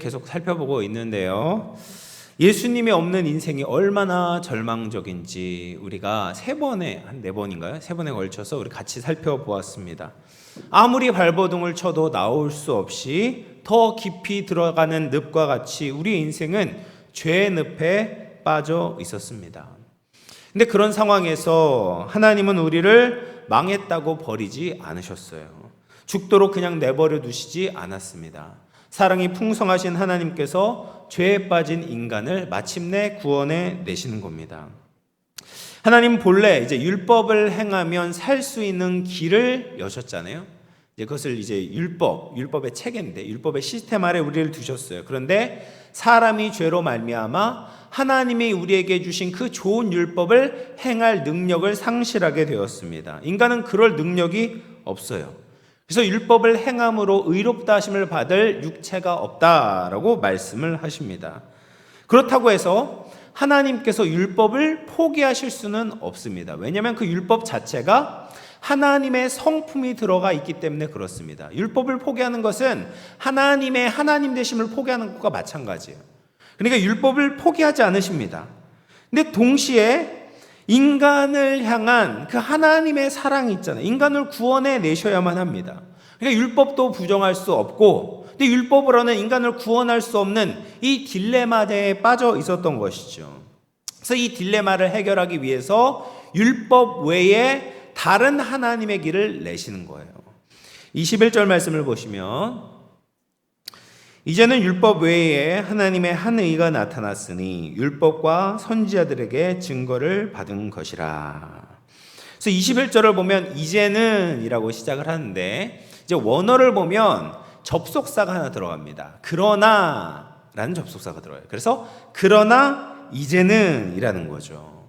계속 살펴보고 있는데요. 예수님이 없는 인생이 얼마나 절망적인지 우리가 한 네 번인가요? 세 번에 걸쳐서 우리 같이 살펴보았습니다. 아무리 발버둥을 쳐도 나올 수 없이 더 깊이 들어가는 늪과 같이 우리의 인생은 죄의 늪에 빠져 있었습니다. 근데 그런 상황에서 하나님은 우리를 망했다고 버리지 않으셨어요. 죽도록 그냥 내버려 두시지 않았습니다. 사랑이 풍성하신 하나님께서 죄에 빠진 인간을 마침내 구원해 내시는 겁니다. 하나님 본래 이제 율법을 행하면 살 수 있는 길을 여셨잖아요. 이제 그것을 이제 율법의 체계인데 율법의 시스템 아래 우리를 두셨어요. 그런데 사람이 죄로 말미암아 하나님이 우리에게 주신 그 좋은 율법을 행할 능력을 상실하게 되었습니다. 인간은 그럴 능력이 없어요. 그래서 율법을 행함으로 의롭다 하심을 받을 육체가 없다라고 말씀을 하십니다. 그렇다고 해서 하나님께서 율법을 포기하실 수는 없습니다. 왜냐하면 그 율법 자체가 하나님의 성품이 들어가 있기 때문에 그렇습니다. 율법을 포기하는 것은 하나님의 하나님 되심을 포기하는 것과 마찬가지예요. 그러니까 율법을 포기하지 않으십니다. 근데 동시에 인간을 향한 그 하나님의 사랑이 있잖아요. 인간을 구원해 내셔야만 합니다. 그러니까 율법도 부정할 수 없고, 근데 율법으로는 인간을 구원할 수 없는 이 딜레마에 빠져 있었던 것이죠. 그래서 이 딜레마를 해결하기 위해서 율법 외에 다른 하나님의 길을 내시는 거예요. 21절 말씀을 보시면 이제는 율법 외에 하나님의 한 의가 나타났으니 율법과 선지자들에게 증거를 받은 것이라. 그래서 21절을 보면 이제는 이라고 시작을 하는데 이제 원어를 보면 접속사가 하나 들어갑니다. 그러나 라는 접속사가 들어가요. 그래서 그러나 이제는 이라는 거죠.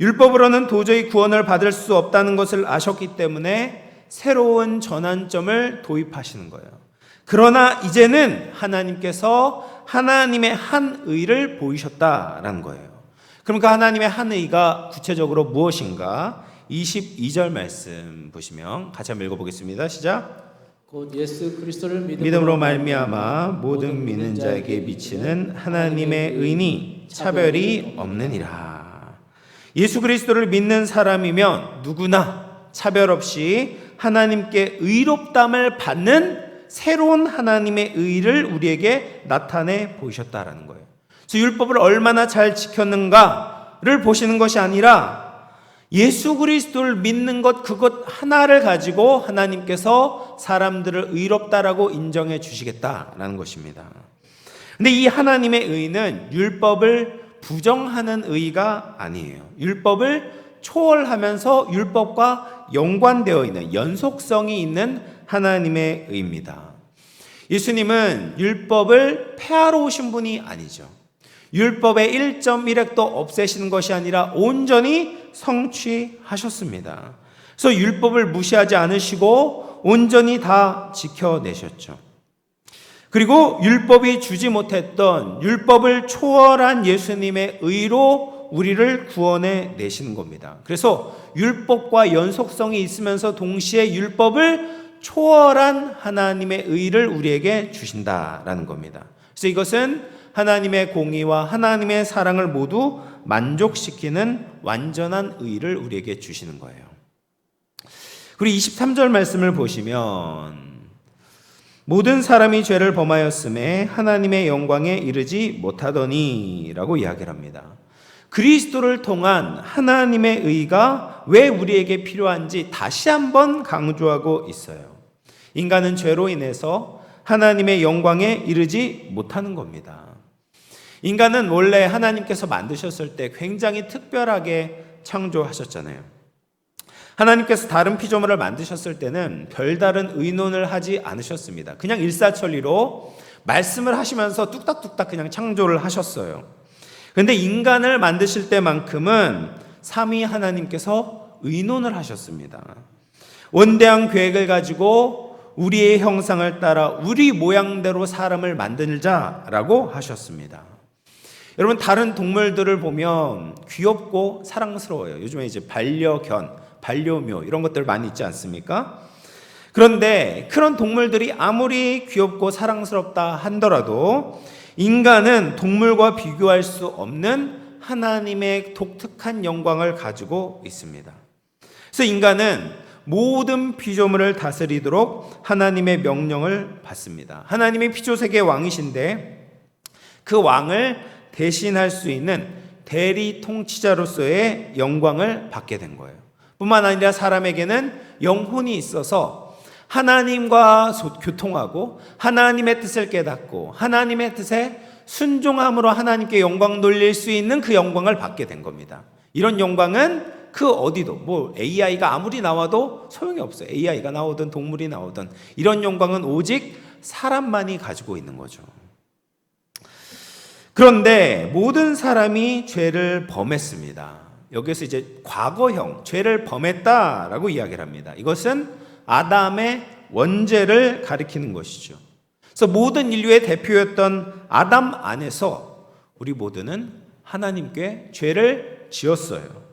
율법으로는 도저히 구원을 받을 수 없다는 것을 아셨기 때문에 새로운 전환점을 도입하시는 거예요. 그러나 이제는 하나님께서 하나님의 한 의를 보이셨다라는 거예요. 그럼 그 하나님의 한 의가 구체적으로 무엇인가? 22절 말씀 보시면 같이 한번 읽어보겠습니다. 시작. 곧 예수 그리스도를 믿음으로 말미암아 모든 믿는 자에게 미치는 하나님의 의니 차별이 없느니라. 예수 그리스도를 믿는 사람이면 누구나 차별 없이 하나님께 의롭담을 받는 새로운 하나님의 의를 우리에게 나타내 보이셨다라는 거예요. 그래서 율법을 얼마나 잘 지켰는가를 보시는 것이 아니라 예수 그리스도를 믿는 것 그것 하나를 가지고 하나님께서 사람들을 의롭다라고 인정해 주시겠다라는 것입니다. 근데 이 하나님의 의는 율법을 부정하는 의가 아니에요. 율법을 초월하면서 율법과 연관되어 있는 연속성이 있는 하나님의 의입니다. 예수님은 율법을 폐하러 오신 분이 아니죠. 율법의 1.1획도 없애시는 것이 아니라 온전히 성취하셨습니다. 그래서 율법을 무시하지 않으시고 온전히 다 지켜내셨죠. 그리고 율법이 주지 못했던 율법을 초월한 예수님의 의로 우리를 구원해 내시는 겁니다. 그래서 율법과 연속성이 있으면서 동시에 율법을 초월한 하나님의 의를 우리에게 주신다라는 겁니다. 그래서 이것은 하나님의 공의와 하나님의 사랑을 모두 만족시키는 완전한 의를 우리에게 주시는 거예요. 그리고 23절 말씀을 보시면 모든 사람이 죄를 범하였음에 하나님의 영광에 이르지 못하더니 라고 이야기를 합니다. 그리스도를 통한 하나님의 의가 왜 우리에게 필요한지 다시 한번 강조하고 있어요. 인간은 죄로 인해서 하나님의 영광에 이르지 못하는 겁니다. 인간은 원래 하나님께서 만드셨을 때 굉장히 특별하게 창조하셨잖아요. 하나님께서 다른 피조물을 만드셨을 때는 별다른 의논을 하지 않으셨습니다. 그냥 일사천리로 말씀을 하시면서 뚝딱뚝딱 그냥 창조를 하셨어요. 그런데 인간을 만드실 때만큼은 삼위 하나님께서 의논을 하셨습니다. 원대한 계획을 가지고 우리의 형상을 따라 우리 모양대로 사람을 만들자라고 하셨습니다. 여러분 다른 동물들을 보면 귀엽고 사랑스러워요. 요즘에 이제 반려견, 반려묘 이런 것들 많이 있지 않습니까? 그런데 그런 동물들이 아무리 귀엽고 사랑스럽다 한더라도 인간은 동물과 비교할 수 없는 하나님의 독특한 영광을 가지고 있습니다. 그래서 인간은 모든 피조물을 다스리도록 하나님의 명령을 받습니다. 하나님의 피조세계의 왕이신데 그 왕을 대신할 수 있는 대리 통치자로서의 영광을 받게 된 거예요. 뿐만 아니라 사람에게는 영혼이 있어서 하나님과 교통하고 하나님의 뜻을 깨닫고 하나님의 뜻에 순종함으로 하나님께 영광 돌릴 수 있는 그 영광을 받게 된 겁니다. 이런 영광은 그 어디도 AI가 아무리 나와도 소용이 없어요. AI가 나오든 동물이 나오든 이런 영광은 오직 사람만이 가지고 있는 거죠. 그런데 모든 사람이 죄를 범했습니다. 여기서 이제 과거형 죄를 범했다라고 이야기를 합니다. 이것은 아담의 원죄를 가리키는 것이죠. 그래서 모든 인류의 대표였던 아담 안에서 우리 모두는 하나님께 죄를 지었어요.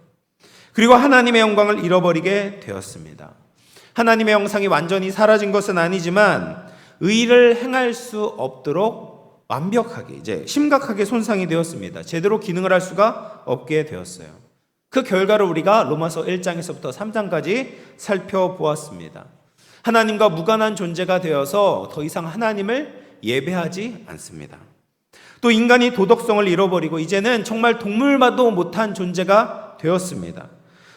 그리고 하나님의 영광을 잃어버리게 되었습니다. 하나님의 형상이 완전히 사라진 것은 아니지만 의를 행할 수 없도록 완벽하게 이제 심각하게 손상이 되었습니다. 제대로 기능을 할 수가 없게 되었어요. 그 결과를 우리가 로마서 1장에서부터 3장까지 살펴보았습니다. 하나님과 무관한 존재가 되어서 더 이상 하나님을 예배하지 않습니다. 또 인간이 도덕성을 잃어버리고 이제는 정말 동물마도 못한 존재가 되었습니다.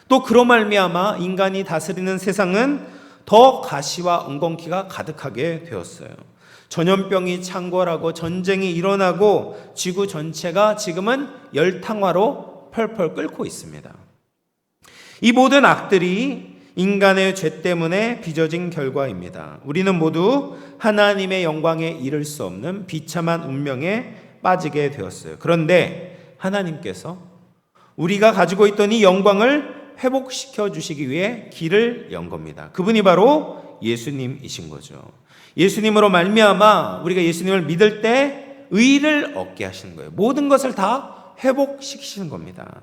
또 그로 말미암아 인간이 다스리는 세상은 더 가시와 엉겅퀴가 가득하게 되었어요. 전염병이 창궐하고 전쟁이 일어나고 지구 전체가 지금은 열탕화로 펄펄 끓고 있습니다. 이 모든 악들이 인간의 죄 때문에 빚어진 결과입니다. 우리는 모두 하나님의 영광에 이를 수 없는 비참한 운명에 빠지게 되었어요. 그런데 하나님께서 우리가 가지고 있던 이 영광을 회복시켜 주시기 위해 길을 연 겁니다. 그분이 바로 예수님이신 거죠. 예수님으로 말미암아 우리가 예수님을 믿을 때 의를 얻게 하시는 거예요. 모든 것을 다 회복시키시는 겁니다.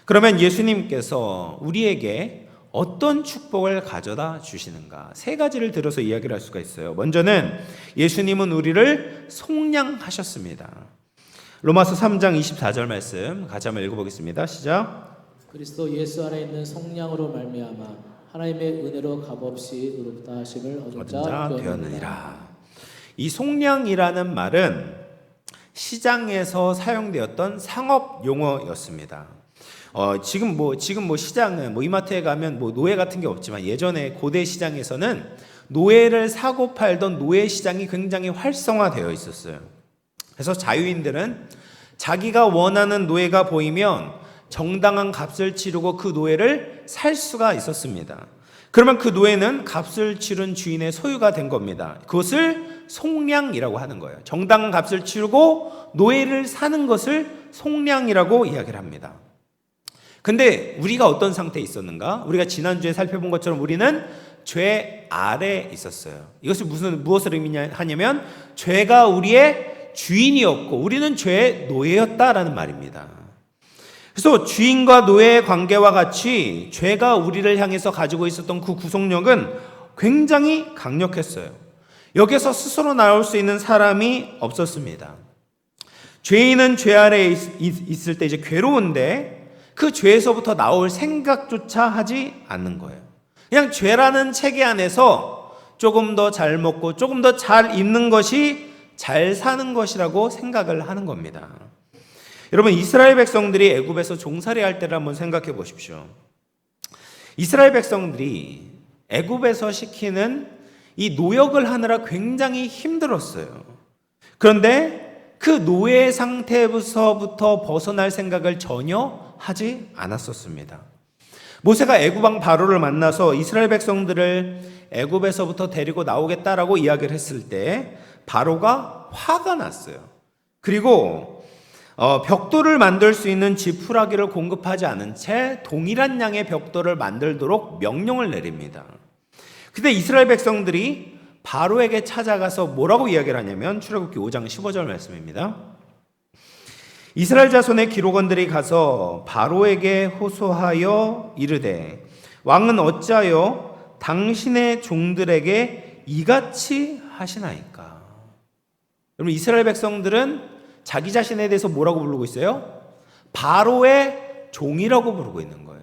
그러면 예수님께서 우리에게 어떤 축복을 가져다 주시는가? 세 가지를 들어서 이야기를 할 수가 있어요. 먼저는 예수님은 우리를 속량하셨습니다. 로마서 3장 24절 말씀 같이 한번 읽어보겠습니다. 시작. 그리스도 예수 안에 있는 성량으로 말미암아 하나님의 은혜로 값없이 의롭다 하심을 얻은 자 되었느니라. 이 속량이라는 말은 시장에서 사용되었던 상업 용어였습니다. 지금 시장은 이마트에 가면 노예 같은 게 없지만 예전에 고대 시장에서는 노예를 사고 팔던 노예 시장이 굉장히 활성화되어 있었어요. 그래서 자유인들은 자기가 원하는 노예가 보이면 정당한 값을 치르고 그 노예를 살 수가 있었습니다. 그러면 그 노예는 값을 치른 주인의 소유가 된 겁니다. 그것을 속량이라고 하는 거예요. 정당한 값을 치르고 노예를 사는 것을 속량이라고 이야기를 합니다. 근데 우리가 어떤 상태에 있었는가? 우리가 지난주에 살펴본 것처럼 우리는 죄 아래에 있었어요. 이것이 무엇을 의미하냐면 죄가 우리의 주인이었고 우리는 죄의 노예였다라는 말입니다. 그래서 주인과 노예의 관계와 같이 죄가 우리를 향해서 가지고 있었던 그 구속력은 굉장히 강력했어요. 여기서 스스로 나올 수 있는 사람이 없었습니다. 죄인은 죄 아래에 있을 때 이제 괴로운데 그 죄에서부터 나올 생각조차 하지 않는 거예요. 그냥 죄라는 체계 안에서 조금 더 잘 먹고 조금 더 잘 입는 것이 잘 사는 것이라고 생각을 하는 겁니다. 여러분, 이스라엘 백성들이 애굽에서 종살이 할 때를 한번 생각해 보십시오. 이스라엘 백성들이 애굽에서 시키는 이 노역을 하느라 굉장히 힘들었어요. 그런데 그 노예 상태에서부터 벗어날 생각을 전혀 하지 않았었습니다. 모세가 애굽 왕 바로를 만나서 이스라엘 백성들을 애굽에서부터 데리고 나오겠다라고 이야기를 했을 때 바로가 화가 났어요. 그리고 벽돌을 만들 수 있는 지푸라기를 공급하지 않은 채 동일한 양의 벽돌을 만들도록 명령을 내립니다. 근데 이스라엘 백성들이 바로에게 찾아가서 뭐라고 이야기를 하냐면 출애굽기 5장 15절 말씀입니다. 이스라엘 자손의 기록원들이 가서 바로에게 호소하여 이르되 왕은 어찌하여 당신의 종들에게 이같이 하시나이까. 여러분, 이스라엘 백성들은 자기 자신에 대해서 뭐라고 부르고 있어요? 바로의 종이라고 부르고 있는 거예요.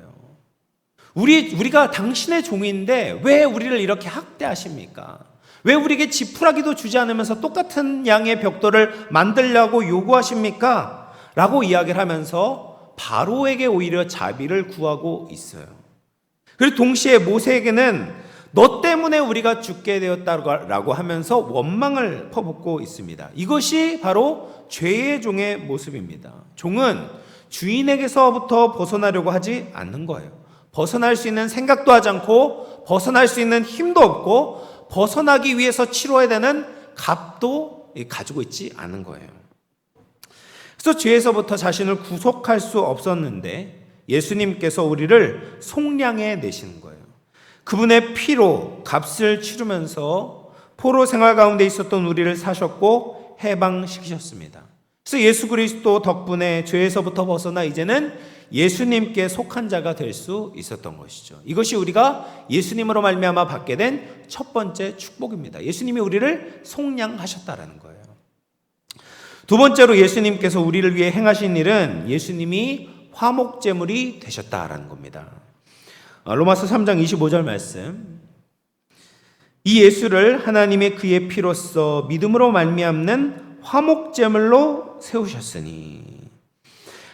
우리가 당신의 종인데 왜 우리를 이렇게 학대하십니까? 왜 우리에게 지푸라기도 주지 않으면서 똑같은 양의 벽돌을 만들려고 요구하십니까? 라고 이야기를 하면서 바로에게 오히려 자비를 구하고 있어요. 그리고 동시에 모세에게는 너 때문에 우리가 죽게 되었다라고 하면서 원망을 퍼붓고 있습니다. 이것이 바로 죄의 종의 모습입니다. 종은 주인에게서부터 벗어나려고 하지 않는 거예요. 벗어날 수 있는 생각도 하지 않고 벗어날 수 있는 힘도 없고 벗어나기 위해서 치러야 되는 값도 가지고 있지 않은 거예요. 그래서 죄에서부터 자신을 구속할 수 없었는데 예수님께서 우리를 속량해 내시는 거예요. 그분의 피로 값을 치르면서 포로 생활 가운데 있었던 우리를 사셨고 해방시키셨습니다. 그래서 예수 그리스도 덕분에 죄에서부터 벗어나 이제는 예수님께 속한 자가 될 수 있었던 것이죠. 이것이 우리가 예수님으로 말미암아 받게 된 첫 번째 축복입니다. 예수님이 우리를 속량하셨다라는 거예요. 두 번째로 예수님께서 우리를 위해 행하신 일은 예수님이 화목제물이 되셨다라는 겁니다. 로마서 3장 25절 말씀. 이 예수를 하나님의 그의 피로써 믿음으로 말미암는 화목제물로 세우셨으니.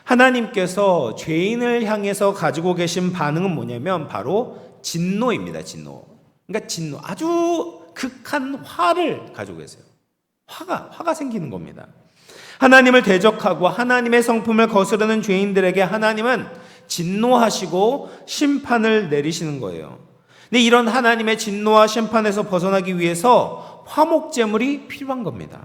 하나님께서 죄인을 향해서 가지고 계신 반응은 뭐냐면 바로 진노입니다. 진노. 그러니까 진노, 아주 극한 화를 가지고 계세요. 화가 생기는 겁니다. 하나님을 대적하고 하나님의 성품을 거스르는 죄인들에게 하나님은 진노하시고 심판을 내리시는 거예요. 근데 이런 하나님의 진노와 심판에서 벗어나기 위해서 화목제물이 필요한 겁니다.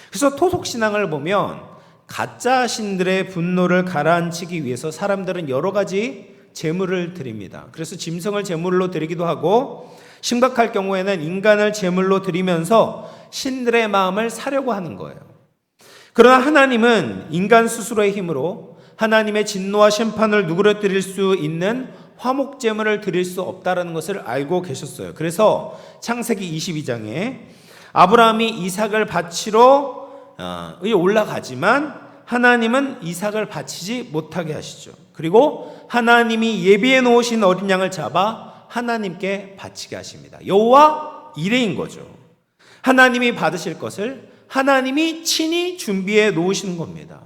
그래서 토속신앙을 보면 가짜 신들의 분노를 가라앉히기 위해서 사람들은 여러 가지 제물을 드립니다. 그래서 짐승을 제물로 드리기도 하고 심각할 경우에는 인간을 제물로 드리면서 신들의 마음을 사려고 하는 거예요. 그러나 하나님은 인간 스스로의 힘으로 하나님의 진노와 심판을 누그러뜨릴 수 있는 화목제물을 드릴 수 없다는 것을 알고 계셨어요. 그래서 창세기 22장에 아브라함이 이삭을 바치러 올라가지만 하나님은 이삭을 바치지 못하게 하시죠. 그리고 하나님이 예비해 놓으신 어린 양을 잡아 하나님께 바치게 하십니다. 여호와 이레인 거죠. 하나님이 받으실 것을 하나님이 친히 준비해 놓으시는 겁니다.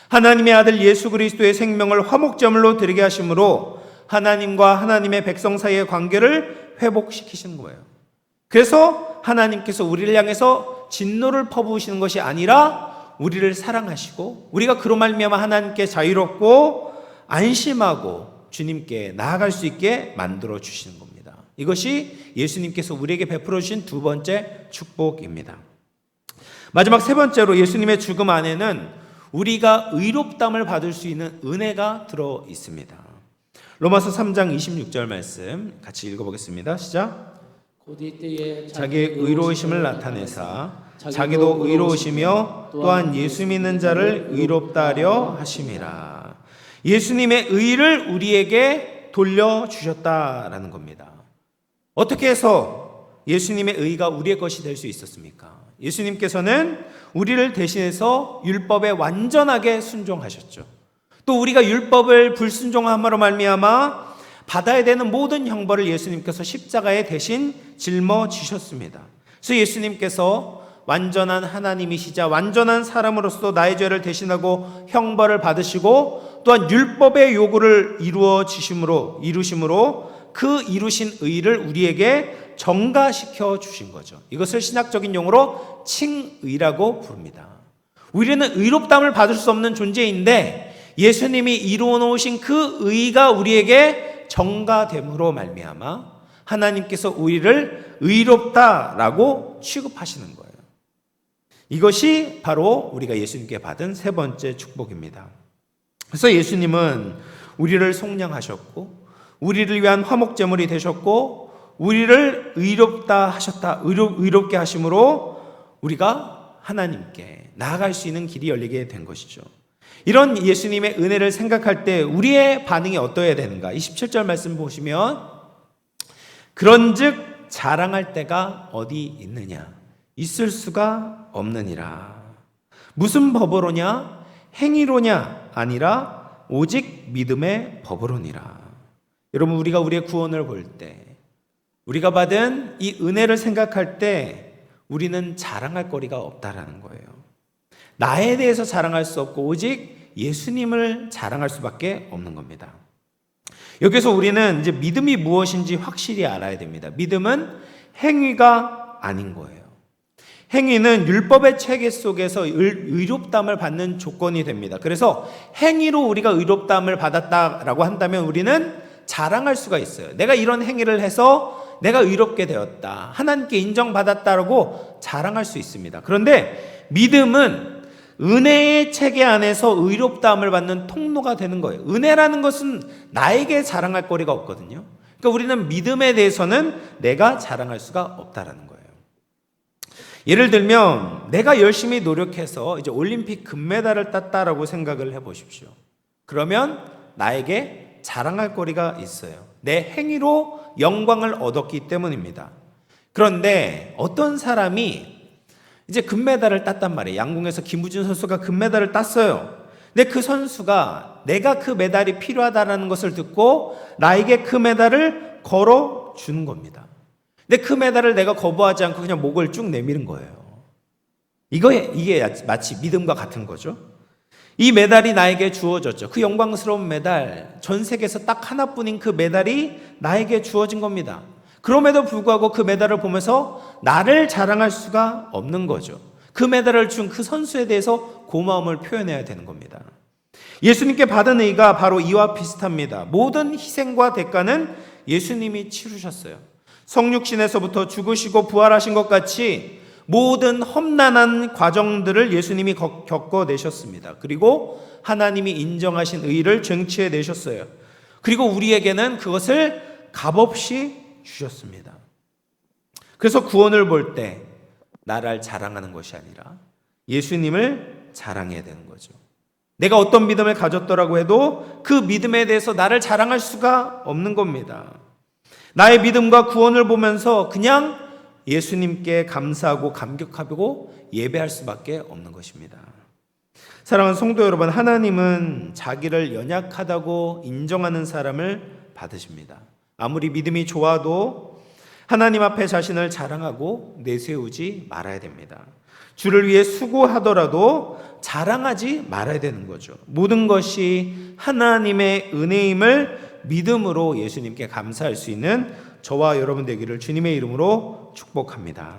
하나님의 아들 예수 그리스도의 생명을 화목제물로 드리게 하심으로 하나님과 하나님의 백성 사이의 관계를 회복시키시는 거예요. 그래서 하나님께서 우리를 향해서 진노를 퍼부으시는 것이 아니라 우리를 사랑하시고 우리가 그로 말미암아 하나님께 자유롭고 안심하고 주님께 나아갈 수 있게 만들어 주시는 겁니다. 이것이 예수님께서 우리에게 베풀어 주신 두 번째 축복입니다. 마지막 세 번째로 예수님의 죽음 안에는 우리가 의롭담을 받을 수 있는 은혜가 들어 있습니다. 로마서 3장 26절 말씀 같이 읽어보겠습니다. 시작. 곧 이때에 자기의 의로우심을 나타내사 자기도 의로우시며 또한 예수 믿는 자를 의롭다 하려 하심이라. 예수님의 의를 우리에게 돌려주셨다라는 겁니다. 어떻게 해서 예수님의 의가 우리의 것이 될 수 있었습니까? 예수님께서는 우리를 대신해서 율법에 완전하게 순종하셨죠. 또 우리가 율법을 불순종함으로 말미암아 받아야 되는 모든 형벌을 예수님께서 십자가에 대신 짊어지셨습니다. 그래서 예수님께서 완전한 하나님이시자 완전한 사람으로서 나의 죄를 대신하고 형벌을 받으시고 또한 율법의 요구를 이루심으로 그 이루신 의를 우리에게 정가시켜 주신 거죠. 이것을 신학적인 용어로 칭의라고 부릅니다. 우리는 의롭담을 받을 수 없는 존재인데 예수님이 이루어 놓으신 그 의가 우리에게 정가됨으로 말미암아 하나님께서 우리를 의롭다라고 취급하시는 거예요. 이것이 바로 우리가 예수님께 받은 세 번째 축복입니다. 그래서 예수님은 우리를 속량하셨고 우리를 위한 화목제물이 되셨고 우리를 의롭다 하셨다, 의롭게 하심으로 우리가 하나님께 나아갈 수 있는 길이 열리게 된 것이죠. 이런 예수님의 은혜를 생각할 때 우리의 반응이 어떠해야 되는가? 27절 말씀 보시면 그런즉 자랑할 데가 어디 있느냐? 있을 수가 없느니라. 무슨 법으로냐? 행위로냐? 아니라 오직 믿음의 법으로니라. 여러분, 우리가 우리의 구원을 볼 때, 우리가 받은 이 은혜를 생각할 때 우리는 자랑할 거리가 없다라는 거예요. 나에 대해서 자랑할 수 없고 오직 예수님을 자랑할 수밖에 없는 겁니다. 여기서 우리는 이제 믿음이 무엇인지 확실히 알아야 됩니다. 믿음은 행위가 아닌 거예요. 행위는 율법의 체계 속에서 의롭다함을 받는 조건이 됩니다. 그래서 행위로 우리가 의롭다함을 받았다라고 한다면 우리는 자랑할 수가 있어요. 내가 이런 행위를 해서 내가 의롭게 되었다, 하나님께 인정받았다라고 자랑할 수 있습니다. 그런데 믿음은 은혜의 체계 안에서 의롭다함을 받는 통로가 되는 거예요. 은혜라는 것은 나에게 자랑할 거리가 없거든요. 그러니까 우리는 믿음에 대해서는 내가 자랑할 수가 없다라는 거예요. 예를 들면 내가 열심히 노력해서 이제 올림픽 금메달을 땄다라고 생각을 해보십시오. 그러면 나에게 자랑할 거리가 있어요. 내 행위로 영광을 얻었기 때문입니다. 그런데 어떤 사람이 이제 금메달을 땄단 말이에요. 양궁에서 김우진 선수가 금메달을 땄어요. 근데 그 선수가 내가 그 메달이 필요하다라는 것을 듣고 나에게 그 메달을 걸어 주는 겁니다. 근데 그 메달을 내가 거부하지 않고 그냥 목을 쭉 내미는 거예요. 이게 마치 믿음과 같은 거죠. 이 메달이 나에게 주어졌죠. 그 영광스러운 메달, 전 세계에서 딱 하나뿐인 그 메달이 나에게 주어진 겁니다. 그럼에도 불구하고 그 메달을 보면서 나를 자랑할 수가 없는 거죠. 그 메달을 준 그 선수에 대해서 고마움을 표현해야 되는 겁니다. 예수님께 받은 의가 바로 이와 비슷합니다. 모든 희생과 대가는 예수님이 치르셨어요. 성육신에서부터 죽으시고 부활하신 것 같이 모든 험난한 과정들을 예수님이 겪어내셨습니다. 그리고 하나님이 인정하신 의를 쟁취해내셨어요. 그리고 우리에게는 그것을 값없이 주셨습니다. 그래서 구원을 볼 때 나를 자랑하는 것이 아니라 예수님을 자랑해야 되는 거죠. 내가 어떤 믿음을 가졌더라고 해도 그 믿음에 대해서 나를 자랑할 수가 없는 겁니다. 나의 믿음과 구원을 보면서 그냥 예수님께 감사하고 감격하고 예배할 수밖에 없는 것입니다. 사랑하는 성도 여러분, 하나님은 자기를 연약하다고 인정하는 사람을 받으십니다. 아무리 믿음이 좋아도 하나님 앞에 자신을 자랑하고 내세우지 말아야 됩니다. 주를 위해 수고하더라도 자랑하지 말아야 되는 거죠. 모든 것이 하나님의 은혜임을 믿음으로 예수님께 감사할 수 있는 저와 여러분 되기를 주님의 이름으로 축복합니다.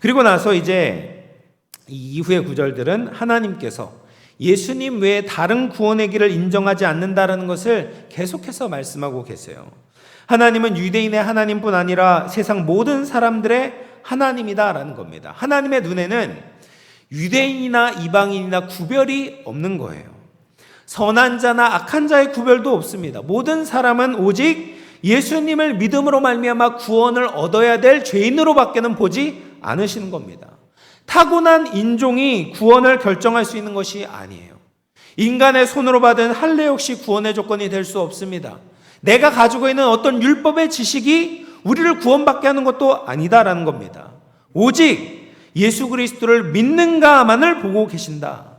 그리고 나서 이제 이 이후의 구절들은 하나님께서 예수님 외에 다른 구원의 길을 인정하지 않는다라는 것을 계속해서 말씀하고 계세요. 하나님은 유대인의 하나님뿐 아니라 세상 모든 사람들의 하나님이다라는 겁니다. 하나님의 눈에는 유대인이나 이방인이나 구별이 없는 거예요. 선한 자나 악한 자의 구별도 없습니다. 모든 사람은 오직 예수님을 믿음으로 말미암아 구원을 얻어야 될 죄인으로밖에는 보지 않으시는 겁니다. 타고난 인종이 구원을 결정할 수 있는 것이 아니에요. 인간의 손으로 받은 할례 역시 구원의 조건이 될 수 없습니다. 내가 가지고 있는 어떤 율법의 지식이 우리를 구원받게 하는 것도 아니다라는 겁니다. 오직 예수 그리스도를 믿는가만을 보고 계신다.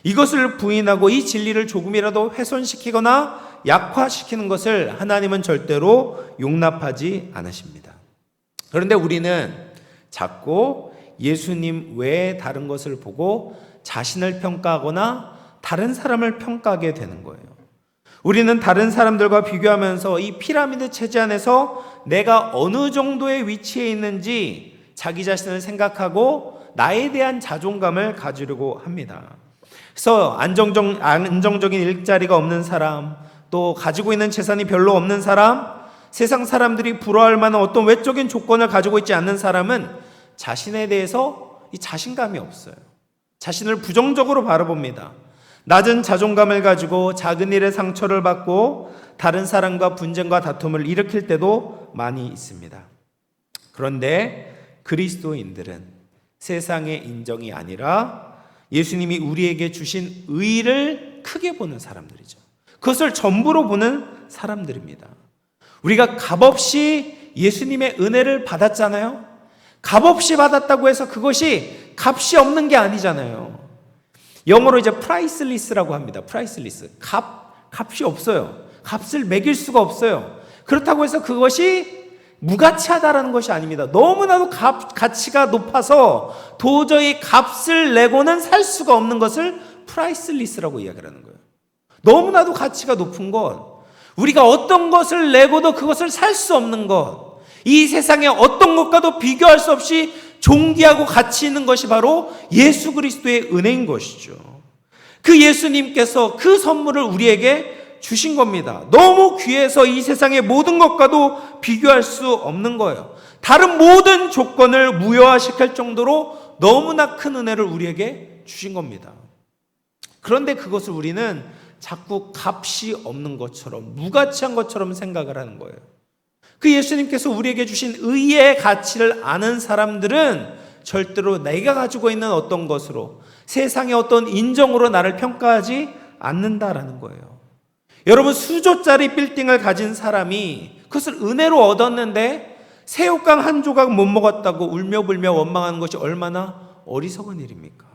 이것을 부인하고 이 진리를 조금이라도 훼손시키거나 약화시키는 것을 하나님은 절대로 용납하지 않으십니다. 그런데 우리는 자꾸 예수님 외에 다른 것을 보고 자신을 평가하거나 다른 사람을 평가하게 되는 거예요. 우리는 다른 사람들과 비교하면서 이 피라미드 체제 안에서 내가 어느 정도의 위치에 있는지 자기 자신을 생각하고 나에 대한 자존감을 가지려고 합니다. 그래서 안정적인 일자리가 없는 사람, 또 가지고 있는 재산이 별로 없는 사람, 세상 사람들이 부러워할 만한 어떤 외적인 조건을 가지고 있지 않는 사람은 자신에 대해서 이 자신감이 없어요. 자신을 부정적으로 바라봅니다. 낮은 자존감을 가지고 작은 일에 상처를 받고 다른 사람과 분쟁과 다툼을 일으킬 때도 많이 있습니다. 그런데 그리스도인들은 세상의 인정이 아니라 예수님이 우리에게 주신 의를 크게 보는 사람들이죠. 그것을 전부로 보는 사람들입니다. 우리가 값없이 예수님의 은혜를 받았잖아요. 값없이 받았다고 해서 그것이 값이 없는 게 아니잖아요. 영어로 이제 priceless라고 합니다. priceless. 값이 없어요. 값을 매길 수가 없어요. 그렇다고 해서 그것이 무가치하다라는 것이 아닙니다. 너무나도 가치가 높아서 도저히 값을 내고는 살 수가 없는 것을 priceless라고 이야기를 하는 거예요. 너무나도 가치가 높은 것, 우리가 어떤 것을 내고도 그것을 살 수 없는 것, 이 세상에 어떤 것과도 비교할 수 없이 존귀하고 가치 있는 것이 바로 예수 그리스도의 은혜인 것이죠. 그 예수님께서 그 선물을 우리에게 주신 겁니다. 너무 귀해서 이 세상의 모든 것과도 비교할 수 없는 거예요. 다른 모든 조건을 무효화시킬 정도로 너무나 큰 은혜를 우리에게 주신 겁니다. 그런데 그것을 우리는 자꾸 값이 없는 것처럼, 무가치한 것처럼 생각을 하는 거예요. 그 예수님께서 우리에게 주신 의의 가치를 아는 사람들은 절대로 내가 가지고 있는 어떤 것으로, 세상의 어떤 인정으로 나를 평가하지 않는다라는 거예요. 여러분, 수조짜리 빌딩을 가진 사람이 그것을 은혜로 얻었는데 새우깡 한 조각 못 먹었다고 울며불며 원망하는 것이 얼마나 어리석은 일입니까?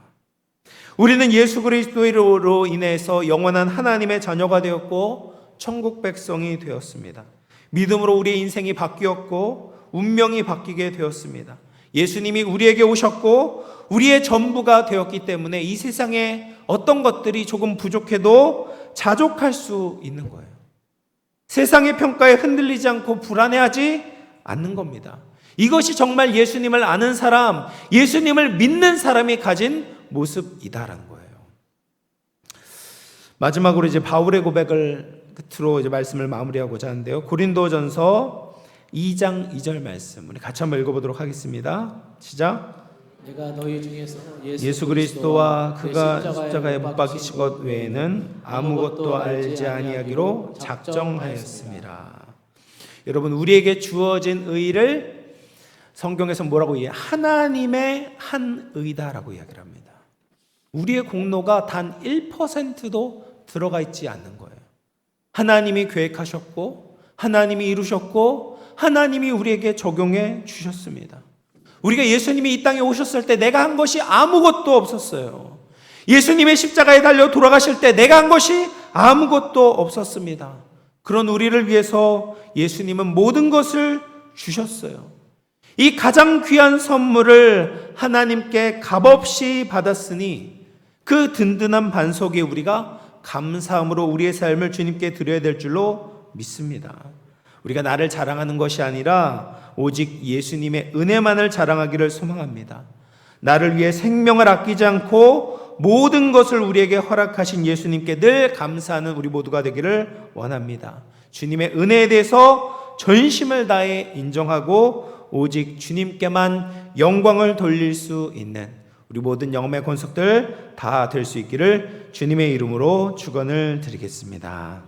우리는 예수 그리스도로 인해서 영원한 하나님의 자녀가 되었고 천국 백성이 되었습니다. 믿음으로 우리의 인생이 바뀌었고 운명이 바뀌게 되었습니다. 예수님이 우리에게 오셨고 우리의 전부가 되었기 때문에 이 세상에 어떤 것들이 조금 부족해도 자족할 수 있는 거예요. 세상의 평가에 흔들리지 않고 불안해하지 않는 겁니다. 이것이 정말 예수님을 아는 사람, 예수님을 믿는 사람이 가진 모습이다라는 거예요. 마지막으로 이제 바울의 고백을 끝으로 이제 말씀을 마무리하고자 하는데요. 고린도전서 2장 2절 말씀 우리 같이 한번 읽어보도록 하겠습니다. 시작. 내가 너희 중에서 예수 그리스도와 그가 십자가에 못 박히신 것 외에는 아무것도 알지 아니하기로 작정하였습니다. 여러분, 우리에게 주어진 의를 성경에서 뭐라고 이야기해요? 하나님의 한 의다라고 이야기를 합니다. 우리의 공로가 단 1%도 들어가 있지 않는 거예요. 하나님이 계획하셨고 하나님이 이루셨고 하나님이 우리에게 적용해 주셨습니다. 우리가 예수님이 이 땅에 오셨을 때 내가 한 것이 아무것도 없었어요. 예수님의 십자가에 달려 돌아가실 때 내가 한 것이 아무것도 없었습니다. 그런 우리를 위해서 예수님은 모든 것을 주셨어요. 이 가장 귀한 선물을 하나님께 값없이 받았으니 그 든든한 반석에 우리가 감사함으로 우리의 삶을 주님께 드려야 될 줄로 믿습니다. 우리가 나를 자랑하는 것이 아니라 오직 예수님의 은혜만을 자랑하기를 소망합니다. 나를 위해 생명을 아끼지 않고 모든 것을 우리에게 허락하신 예수님께 늘 감사하는 우리 모두가 되기를 원합니다. 주님의 은혜에 대해서 전심을 다해 인정하고 오직 주님께만 영광을 돌릴 수 있는 우리 모든 영혼의 권속들 다 될 수 있기를 주님의 이름으로 축원을 드리겠습니다.